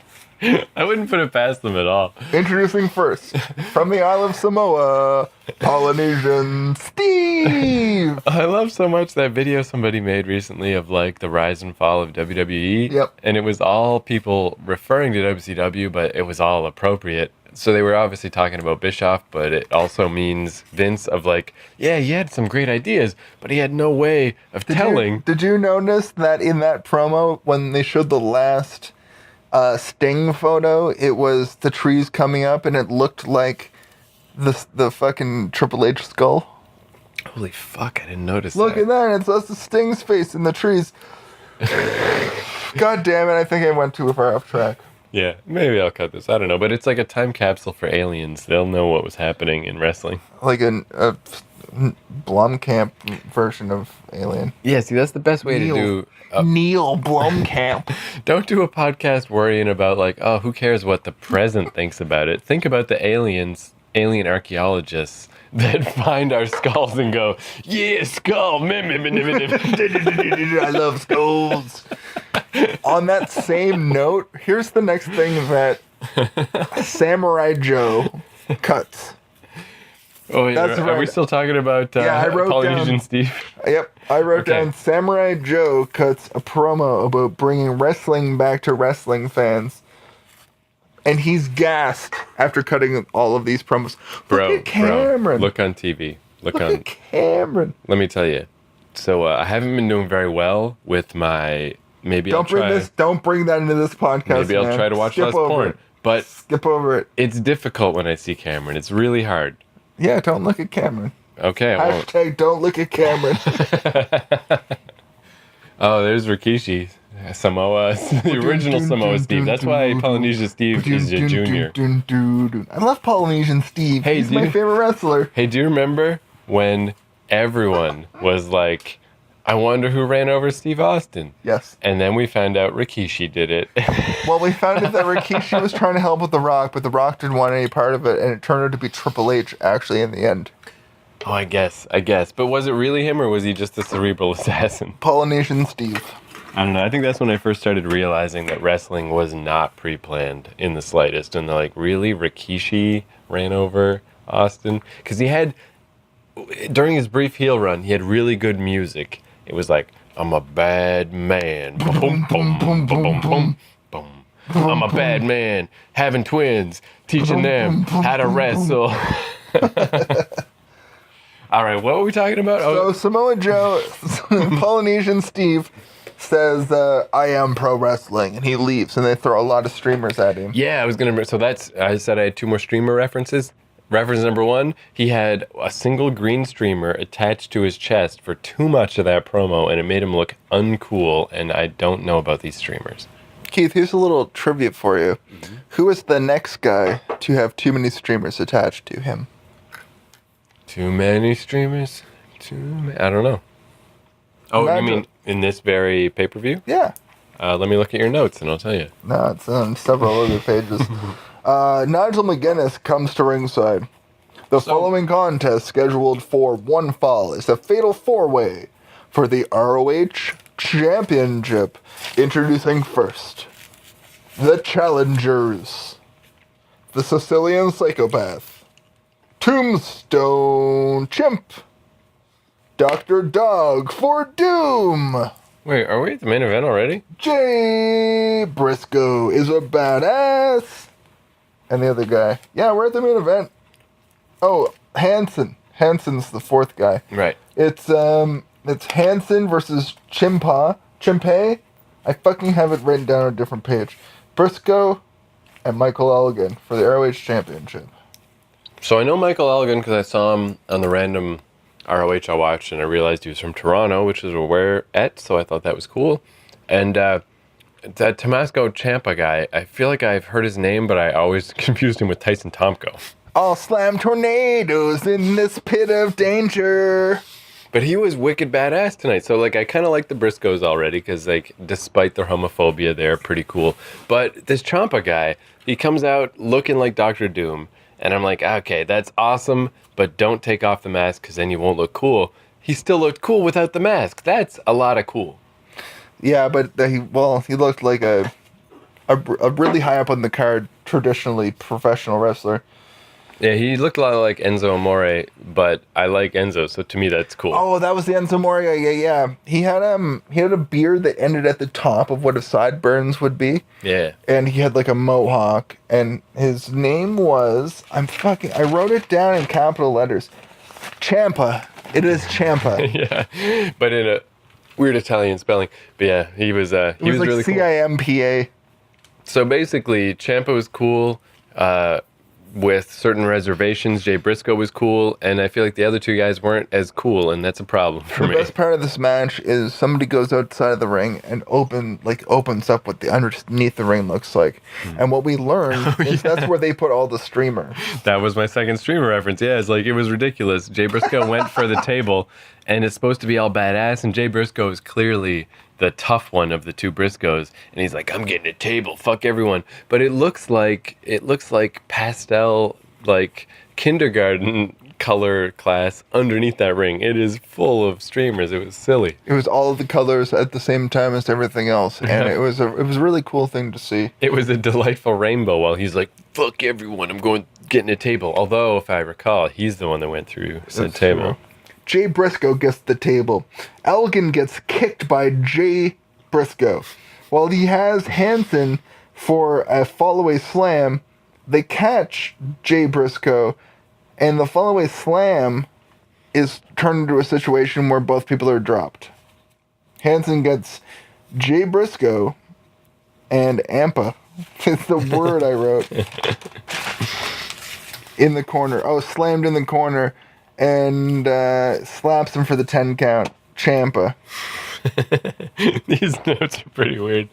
I wouldn't put it past them at all. Introducing first, from the Isle of Samoa, Polynesian Steve. I love so much that video somebody made recently of like the rise and fall of WWE. Yep. And it was all people referring to WCW, but it was all appropriate. So they were obviously talking about Bischoff, but it also means Vince of like, yeah, he had some great ideas, but he had no way of telling. Did you notice that in that promo, when they showed the last Sting photo, it was the trees coming up and it looked like the fucking Triple H skull? Holy fuck, I didn't notice Look that. at that, it's that's the Sting's face in the trees. God damn it, I think I went too far off track. Yeah, maybe I'll cut this. I don't know, but it's like a time capsule for aliens. They'll know what was happening in wrestling. Like a Blomkamp version of Alien. Yeah, see, that's the best way to do... Neil Blomkamp. Don't do a podcast worrying about like, oh, who cares what the present thinks about it. Think about the alien archaeologists that find our skulls and go, yeah, skull. I love skulls. On that same note, here's the next thing that Samurai Joe cuts. Oh, yeah. That's Are right. we still talking about I wrote Polynesian down, Steve? Yep, I wrote Okay. down Samurai Joe cuts a promo about bringing wrestling back to wrestling fans. And he's gassed after cutting all of these promos. Look at Cameron. Look on TV. Look at Cameron. Let me tell you. So I haven't been doing very well with my... Don't bring that into this podcast. Maybe I'll try to watch less porn. But skip over it. It's difficult when I see Cameron. It's really hard. Yeah, don't look at Cameron. Okay, I won't. Hashtag don't look at Cameron. Oh, there's Rikishi Samoa, the original Samoa Steve. That's why Polynesia Steve is a junior. I love Polynesian Steve. Hey, He's my favorite wrestler. Hey, do you remember when everyone was like, I wonder who ran over Steve Austin? Yes. And then we found out Rikishi did it. Well, we found out that Rikishi was trying to help with The Rock, but The Rock didn't want any part of it, and it turned out to be Triple H, actually, in the end. Oh, I guess. But was it really him, or was he just a cerebral assassin? Polynesian Steve. I don't know. I think that's when I first started realizing that wrestling was not pre-planned in the slightest. And they're like, really? Rikishi ran over Austin? Because he had, during his brief heel run, he had really good music. It was like, I'm a bad man. Boom, boom, boom, boom, boom, boom. I'm a bad man, having twins, teaching them how to wrestle. All right, what were we talking about? So Samoa Joe, Polynesian Steve, says, I am pro wrestling, and he leaves, and they throw a lot of streamers at him. Yeah, I said I had 2 more streamer references. Reference number 1, he had a single green streamer attached to his chest for too much of that promo, and it made him look uncool, and I don't know about these streamers. Keith, here's a little trivia for you. Mm-hmm. Who is the next guy to have too many streamers attached to him? Too many streamers? I don't know. Oh, you mean in this very pay-per-view? Yeah. Let me look at your notes, and I'll tell you. No, it's on several other pages. Nigel McGuinness comes to ringside. The following contest, scheduled for one fall, is a fatal 4-way for the ROH Championship. Introducing first, the challengers. The Sicilian Psychopath, Tombstone Chimp, Dr. Dog for Doom. Wait, are we at the main event already? Jay Briscoe is a badass. And the other guy. Yeah, we're at the main event. Oh, Hansen. Hansen's the 4th guy. Right. It's Hansen versus Chimpe. I fucking have it written down on a different page. Briscoe and Michael Elgin for the ROH Championship. So I know Michael Elgin because I saw him on the random ROH I watched, and I realized he was from Toronto, which is where we're at, so I thought that was cool. And that Tommaso Ciampa guy, I feel like I've heard his name, but I always confused him with Tyson Tomko. I'll slam tornadoes in this pit of danger. But he was wicked badass tonight, so like I kind of like the Briscoes already, because like despite their homophobia, they're pretty cool. But this Ciampa guy, he comes out looking like Dr. Doom, and I'm like, okay, that's awesome, but don't take off the mask, because then you won't look cool. He still looked cool without the mask. That's a lot of cool. Yeah, but he looked like a really high up on the card, traditionally professional wrestler. Yeah, he looked a lot like Enzo Amore, but I like Enzo, so to me that's cool. Oh, that was the Enzo Amore guy. Yeah. He had a beard that ended at the top of what his sideburns would be. Yeah. And he had like a mohawk, and his name was I wrote it down in capital letters. Ciampa. It is Ciampa. Yeah, but in a weird Italian spelling. But yeah, he was like really cool. Cimpa. So basically, Ciampa was cool. With certain reservations, Jay Briscoe was cool, and I feel like the other 2 guys weren't as cool, and that's a problem for me. The best part of this match is somebody goes outside of the ring and opens up what the underneath the ring looks like. And what we learned is that's where they put all the streamers. That was my second streamer reference. Yeah, it's like it was ridiculous. Jay Briscoe went for the table, and it's supposed to be all badass, and Jay Briscoe is clearly the tough one of the 2 Briscoes, and he's like, I'm getting a table, fuck everyone. But it looks like pastel, like kindergarten color class underneath that ring. It is full of streamers. It was silly. It was all of the colors at the same time as everything else, and it was a really cool thing to see. It was a delightful rainbow while he's like, fuck everyone, I'm getting a table. Although, if I recall, he's the one that went through said table. True. Jay Briscoe gets the table. Elgin gets kicked by Jay Briscoe. While he has Hansen for a fall-away slam, they catch Jay Briscoe, and the fall-away slam is turned into a situation where both people are dropped. Hansen gets Jay Briscoe and Ampa. It's the word I wrote. In the corner. Oh, slammed in the corner. And slaps him for the 10 count. Ciampa. These notes are pretty weird.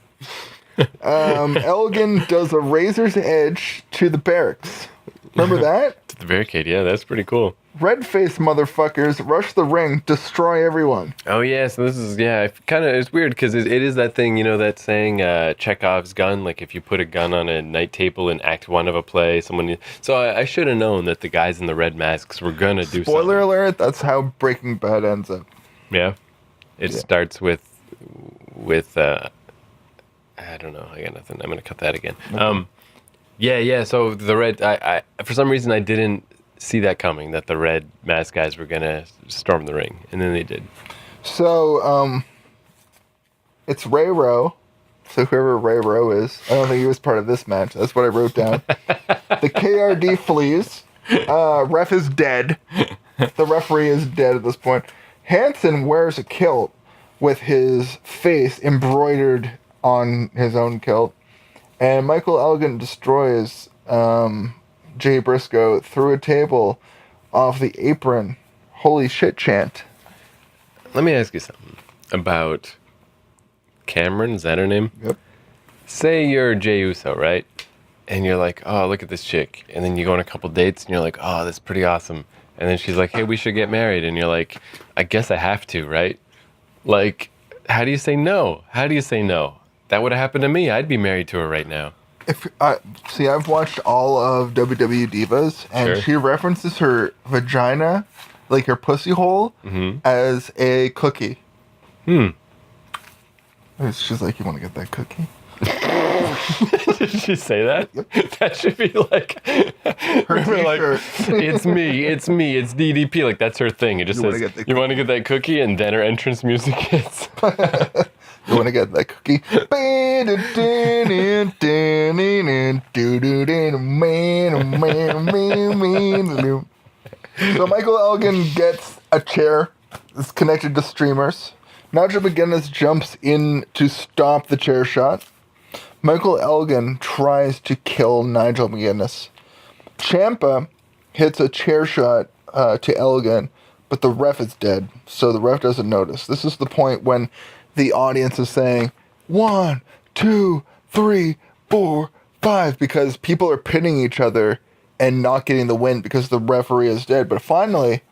Elgin does a razor's edge to the barracks. Remember that? To the barricade, yeah, that's pretty cool. Red-faced motherfuckers rush the ring, destroy everyone. Oh yeah, so this is it's weird because it is that thing, you know, that saying Chekhov's gun. Like if you put a gun on a night table in Act 1 of a play, So I should have known that the guys in the red masks were gonna do something. Spoiler alert: that's how Breaking Bad ends up. Yeah, it starts with I don't know. I got nothing. I'm gonna cut that again. Okay. Yeah. So the red. I for some reason I didn't see that coming. That the red mask guys were gonna storm the ring, and then they did. So it's Ray Rowe. So whoever Ray Rowe is, I don't think he was part of this match. That's what I wrote down. The KRD flees. Ref is dead. The referee is dead at this point. Hanson wears a kilt with his face embroidered on his own kilt. And Michael Elgin destroys Jay Briscoe through a table off the apron. Holy shit chant. Let me ask you something about Cameron. Is that her name? Yep. Say you're Jey Uso, right? And you're like, oh, look at this chick. And then you go on a couple dates and you're like, oh, that's pretty awesome. And then she's like, hey, we should get married. And you're like, I guess I have to, right? Like, how do you say no? How do you say no? That would have happened to me. I'd be married to her right now. I've watched all of WWE Divas, and Sure. she references her vagina, like her pussy hole, as a cookie. She's like, you want to get that cookie? Did she say that? Yep. That should be like, remember, like, it's me, it's DDP. Like, that's her thing. It just says, you want to get that cookie? And then her entrance music hits. You want to get that cookie? So Michael Elgin gets a chair that's connected to streamers. Nigel McGuinness jumps in to stop the chair shot. Michael Elgin tries to kill Nigel McGuinness. Ciampa hits a chair shot to Elgin, but the ref is dead, so the ref doesn't notice. This is the point when the audience is saying 1, 2, 3, 4, 5 because people are pinning each other and not getting the win because the referee is dead. But finally,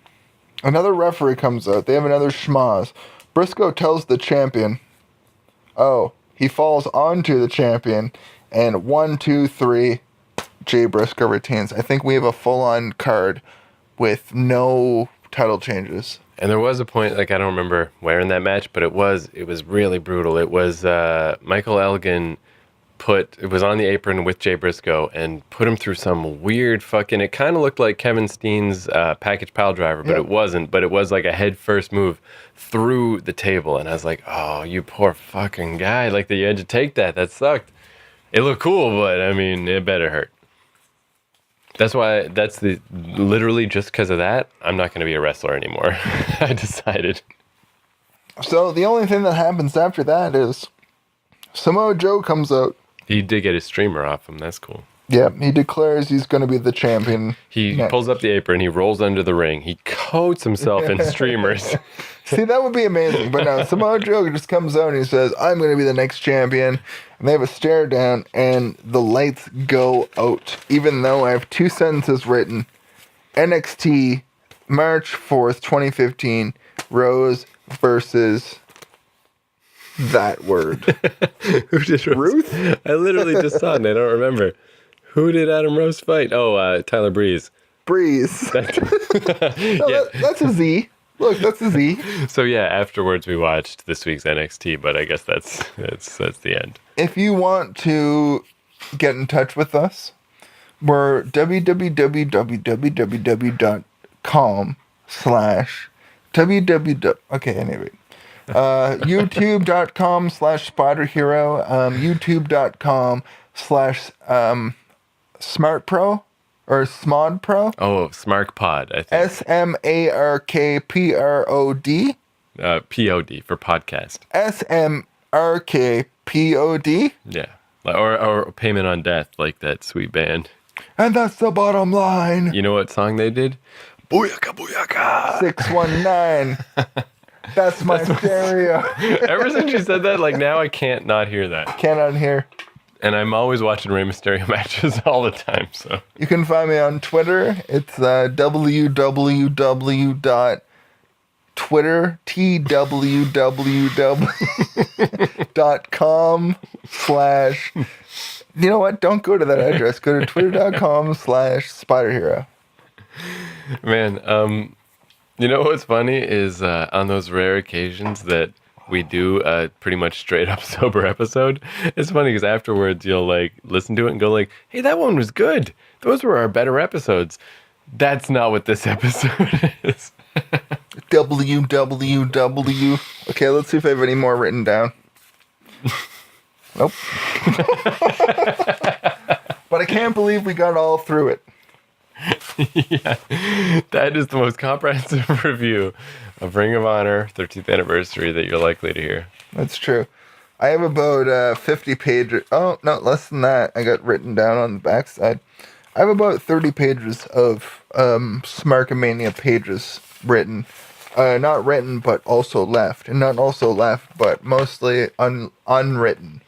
another referee comes out. They have another schmoz. Briscoe tells the champion, oh, he falls onto the champion, and 1, 2, 3, Jay Briscoe retains. I think we have a full-on card with no title changes. And there was a point, like, I don't remember where in that match, but it was really brutal. It was Michael Elgin was on the apron with Jay Briscoe and put him through some weird fucking, it kind of looked like Kevin Steen's package pile driver, but It wasn't, but it was like a head first move through the table. And I was like, oh, you poor fucking guy. Like, that you had to take that. That sucked. It looked cool, but I mean, it better hurt. That's why, literally just because of that, I'm not going to be a wrestler anymore. I decided. So the only thing that happens after that is Samoa Joe comes out. He did get his streamer off him. That's cool. Yeah, he declares he's going to be the champion. He pulls up the apron. He rolls under the ring. He coats himself in streamers. See, that would be amazing. But no, Samoa Joe just comes out and he says, I'm going to be the next champion. And they have a stare down and the lights go out. Even though I have 2 sentences written. NXT, March 4th, 2015, Rose versus that word. Who did Ruth? I literally just saw it and I don't remember. Who did Adam Rose fight? Oh, Tyler Breeze. Breeze. That's a Z. Look, that's a Z. So yeah, afterwards we watched this week's NXT, but I guess that's the end. If you want to get in touch with us, we're www.com/www. Okay, anyway. YouTube.com/SpiderHero, YouTube.com/SmartPro or SmodPro. Oh, Smarkpod, I think. SMARKPROD. POD for podcast. SMRKPOD. Yeah. Or Payment on Death, like that sweet band. And that's the bottom line. You know what song they did? Booyaka, booyaka. 619. That's my stereo. Ever since you said that, like now I can't not hear that. Cannot hear. And I'm always watching Rey Mysterio matches all the time. So You can find me on Twitter. It's www.com/. You know what? Don't go to that address. Go to twitter.com/spiderhero. man, you know what's funny is on those rare occasions that we do a pretty much straight up sober episode, it's funny because afterwards you'll like listen to it and go like, hey, that one was good. Those were our better episodes. That's not what this episode is. www. Okay, let's see if I have any more written down. Nope. But I can't believe we got all through it. Yeah, that is the most comprehensive review of Ring of Honor 13th anniversary that you're likely to hear. That's true. I have about 50 pages. Oh, no, less than that. I got written down on the backside. I have about 30 pages of Smarkamania pages written. Not written, but also left. And not also left, but mostly unwritten.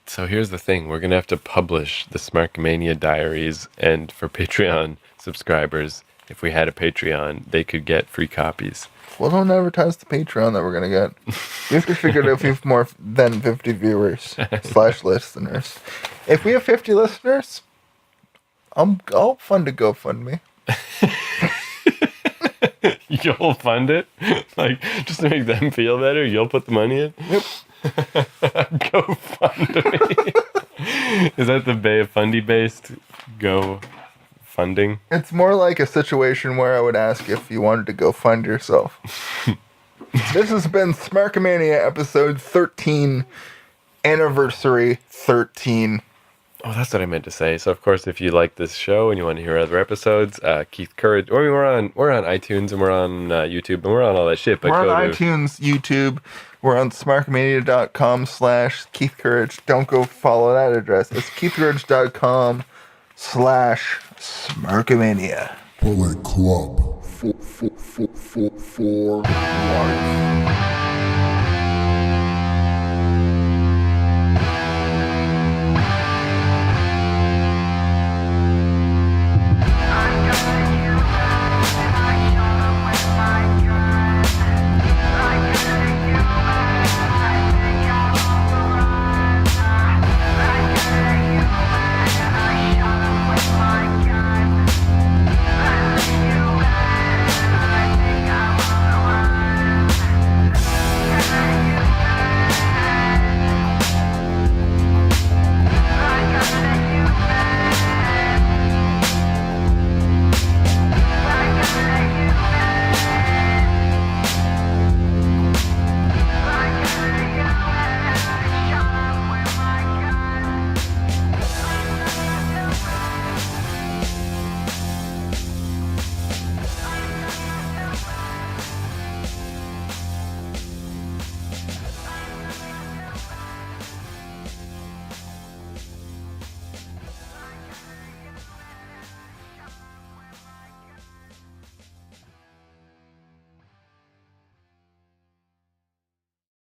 So here's the thing. We're going to have to publish the Smarkamania diaries. And for Patreon subscribers, if we had a Patreon, they could get free copies. Well, don't advertise the Patreon that we're going to get. We have to figure out if we have more than 50 viewers / listeners. If we have 50 listeners, I'll fund a GoFundMe. You'll fund it? Like, just to make them feel better, you'll put the money in? Yep. GoFundMe. Is that the Bay of Fundy based Go funding? It's more like a situation where I would ask if you wanted to go fund yourself. This has been Smarkamania episode 13, anniversary 13. Oh, that's what I meant to say. So, of course, if you like this show and you want to hear other episodes, Keith Courage, or we're on iTunes and we're on YouTube and we're on all that shit. But we're on iTunes, YouTube. We're on smarkamania.com/Keith Courage. Don't go follow that address. It's keithcourage.com/Smarkamania. Bullet Club. For life.